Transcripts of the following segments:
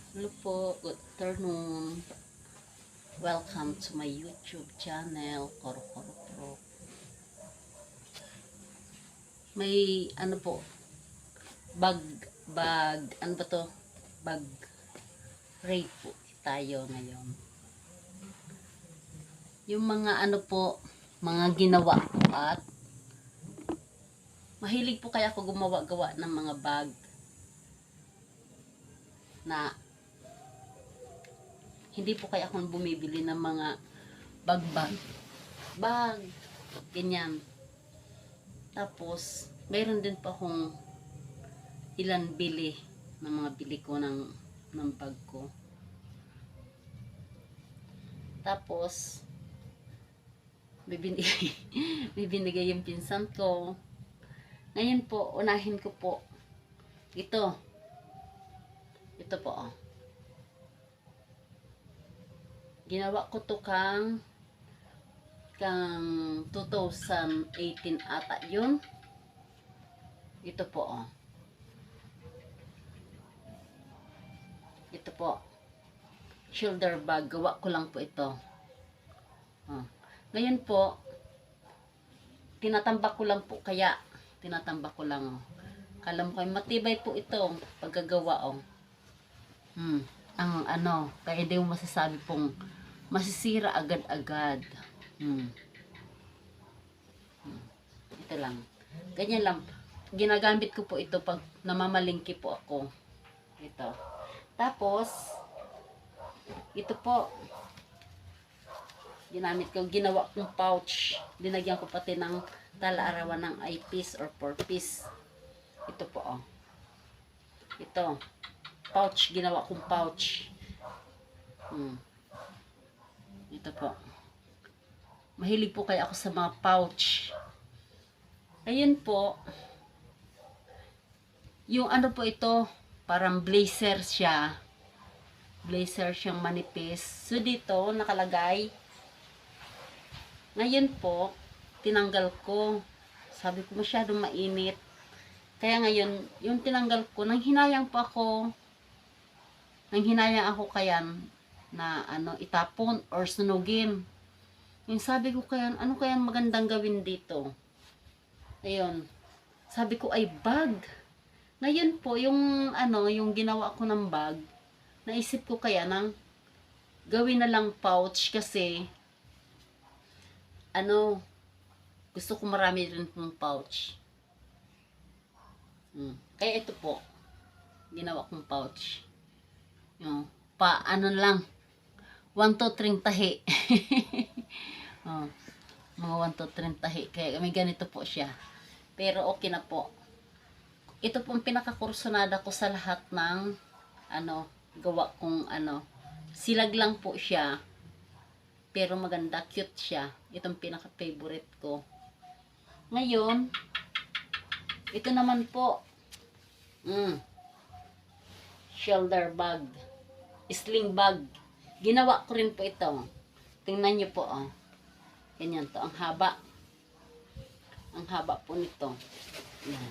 Hello po, good afternoon. Welcome to my YouTube channel, Koro Koro Pro. May ano po, bag, ano ba to? Bag raid po tayo ngayon. Yung mga ano po, mga ginawa ko at mahilig po kaya ako gumawa-gawa ng mga bag na hindi po kaya akong bumibili ng mga bag, ganyan. Tapos, mayroon din pa akong ilan bili ng mga bili ko ng bag ko. Tapos, bibinigay, bibinigay yung pinsan ko. Ngayon po, unahin ko po. Ito. Ito po, oh. Ginawa ko to kang 2018 ata yun. Ito po, oh. Ito po. Shoulder bag. Gawa ko lang po ito. Oh. Ngayon po, tinatambak ko lang po kaya. Tinatambak ko lang, oh. Kala mo kayo, matibay po ito pagkagawa, oh. Ang ano, kaya hindi mo masasabi pong masisira agad-agad. Ito lang. Ganyan lang. Ginagamit ko po ito pag namamalingki po ako. Ito. Tapos, ito po. Ginamit ko, ginawa kong pouch. Dinagyan ko pati ng tala-arawan ng eyepiece or 4-piece. Ito po, oh. Ito. Pouch. Ginawa kong pouch. Ito po. Mahilig po kaya ako sa mga pouch. Ayun po. Yung ano po ito, parang blazer siya. Blazer siyang manipis. So dito, nakalagay. Ngayon po, tinanggal ko. Sabi ko masyadong mainit. Kaya ngayon, yung tinanggal ko, nanghinayang pa ako. Nanghinayang ako kaya na ano, itapon or sunugin. Yung sabi ko kaya, ano kaya magandang gawin dito? Ayun. Sabi ko ay bag. Ngayon po, yung ano, yung ginawa ko ng bag, naisip ko kaya nang gawin na lang pouch kasi ano, gusto ko marami rin pong pouch. Kaya ito po, ginawa kong pouch. Yung, ano lang, 1 to 3 tahi. Oh, mga 1 to 3 tahi. Kaya may ganito po siya. Pero okay na po. Ito pong pinakakursunada ko sa lahat ng ano, gawa kong ano. Silag lang po siya. Pero maganda, cute siya. Itong pinaka-favorite ko. Ngayon, ito naman po. Shoulder bag. Sling bag. Ginawa ko rin po ito. Tingnan nyo po, oh. Ganyan to. Ang haba. Ang haba po nito. Yan.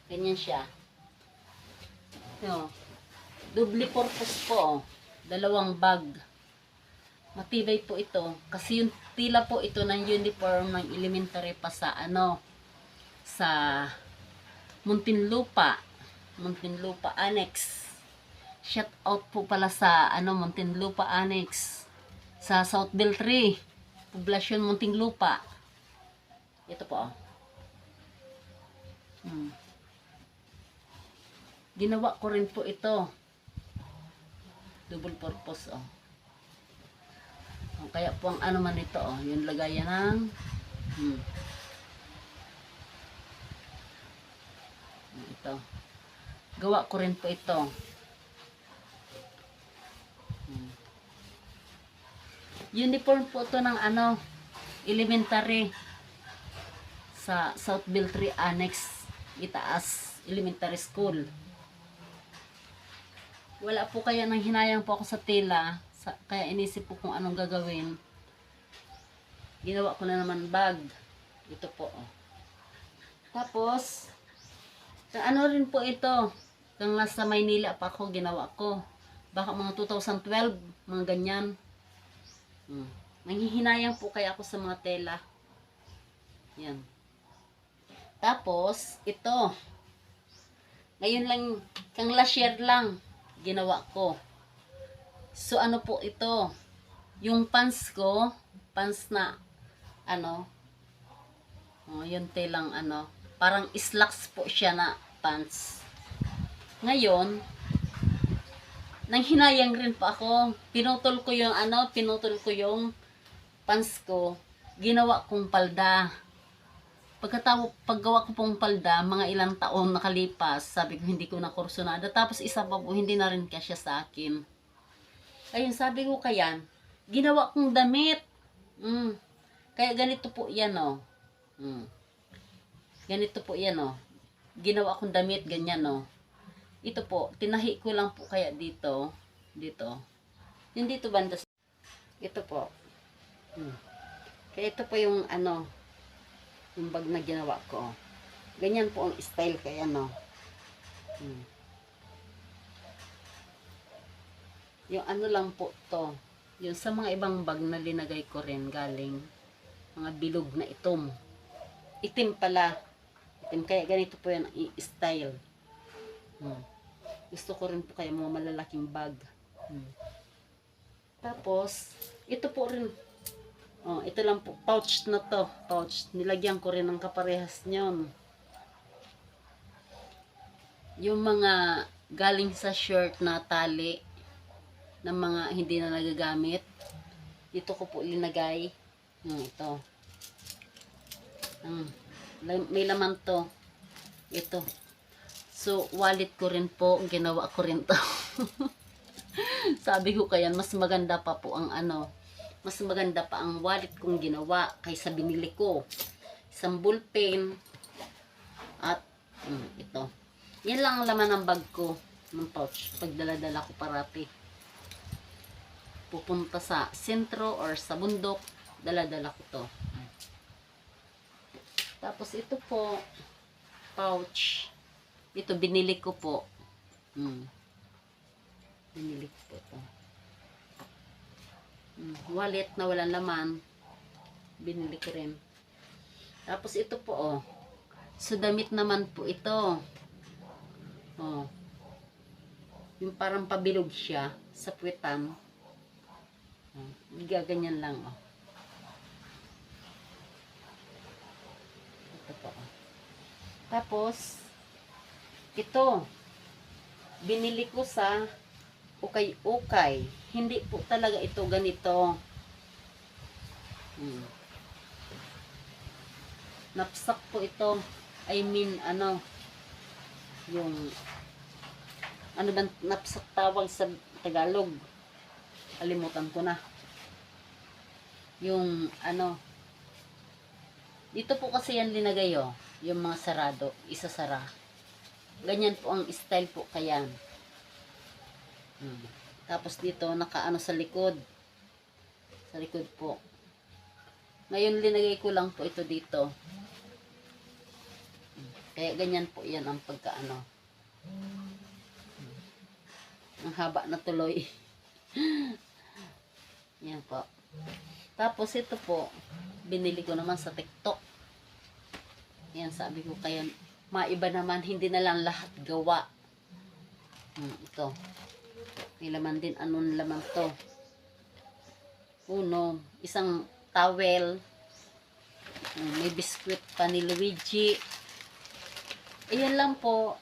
Ganyan siya. No. Double purpose po, oh. Dalawang bag. Matibay po ito. Kasi yung tila po ito ng uniform ng elementary pa sa ano, sa Muntinlupa. Muntinlupa Annex. Shout out po pala sa ano, Muntinlupa Annex. Sa South Beltri. Poblasyon Muntinlupa. Ito po, oh. Ginawa ko rin po ito. Double purpose, oh. Kaya po ang ano man ito, oh, yung lagayan ng ito. Gawa ko rin po ito. Uniform po ito ng ano, elementary sa South Beltri Annex, Itaas Elementary School. Wala po kaya nang hinayang po ako sa tela, kaya inisip po kung anong gagawin. Ginawa ko na naman bag. Ito po, oh. Tapos, ano rin po ito, Kung nasa Maynila pa ako, ginawa ko. Baka mga 2012, mga ganyan. Nanghihinayang po kaya ako sa mga tela. Yan. Tapos, ito. Ngayon lang, kang last year lang, ginawa ko. So, ano po ito? Yung pants ko, pants na, yung telang parang slacks po siya na pants. Ngayon, nanghinayang rin pa ako. Pinutol ko yung pants ko. Ginawa kong palda. Paggawa ko pong palda, mga ilang taon nakalipas, sabi ko hindi ko na kursunada. Tapos isa pa po, hindi na rin kasya sa akin. Ayun, sabi ko kayan, ginawa kong damit. Kaya ganito po yan, oh. Ganito po yan, oh. Ginawa kong damit, ganyan, oh. Ito po, tinahi ko lang po kaya dito. Yung dito banda. Ito po. Kaya ito po yung yung bag na ginawa ko. Ganyan po ang style kaya yung lang po to. Yung sa mga ibang bag na linagay ko rin galing mga bilog na itim. Itim pala. Itim kaya ganito po yan ang style. Gusto ko rin po kaya mga malalaking bag. Tapos ito po rin. Ito lang po, pouch na to. Pouch. Nilagyan ko rin ng kaparehas nyon. Yung mga galing sa shirt na tali ng mga hindi na nagagamit. Dito ko po linagay. Ito. May laman to. Ito. So, wallet ko rin po. Ginawa ko rin to. Sabi ko kaya, mas maganda pa po ang mas maganda pa ang wallet kong ginawa kaysa binili ko. Isang ballpen at ito. Yan lang ang laman ng bag ko, ng pouch. Pagdala-dala ko parati. Pupunta sa sentro or sa bundok, dala-dala ko to. Tapos ito po, pouch. Ito binili ko po. Binili ko po ito. Wallet na walang laman, binili ko rin. Tapos ito po so damit naman po ito. Yung parang pabilog siya sa puwetan. Gaganyan lang ito po. Tapos ito binili ko sa ukay-ukay. Hindi po talaga ito ganito. Napsak po ito. I mean, yung, ba napsak tawag sa Tagalog? Alimutan ko na. Yung, dito po kasi yan linagay, yung mga sarado, isasara. Ganyan po ang style po kaya. Tapos dito, nakaano sa likod. Sa likod po. Ngayon, linagay ko lang po ito dito. Kaya ganyan po yan ang pagkaano. Ang haba na tuloy. Yan po. Tapos ito po, binili ko naman sa TikTok. Yan, sabi ko kaya, maiba naman, hindi na lang lahat gawa. Ito. May laman din. Anong laman to? Isang towel. May biskwit pa ni Luigi. Ayan lang po.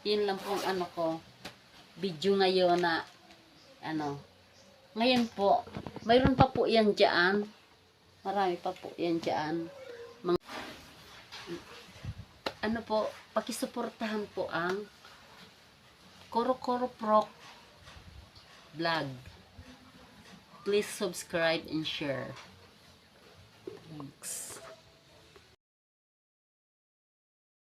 Yan lang po ang ko. Video ngayon na ngayon po, mayroon pa po yan dyan. Marami pa po yan dyan. Pakisuportahan po ang Koro Prok vlog. Please subscribe and share. Thanks.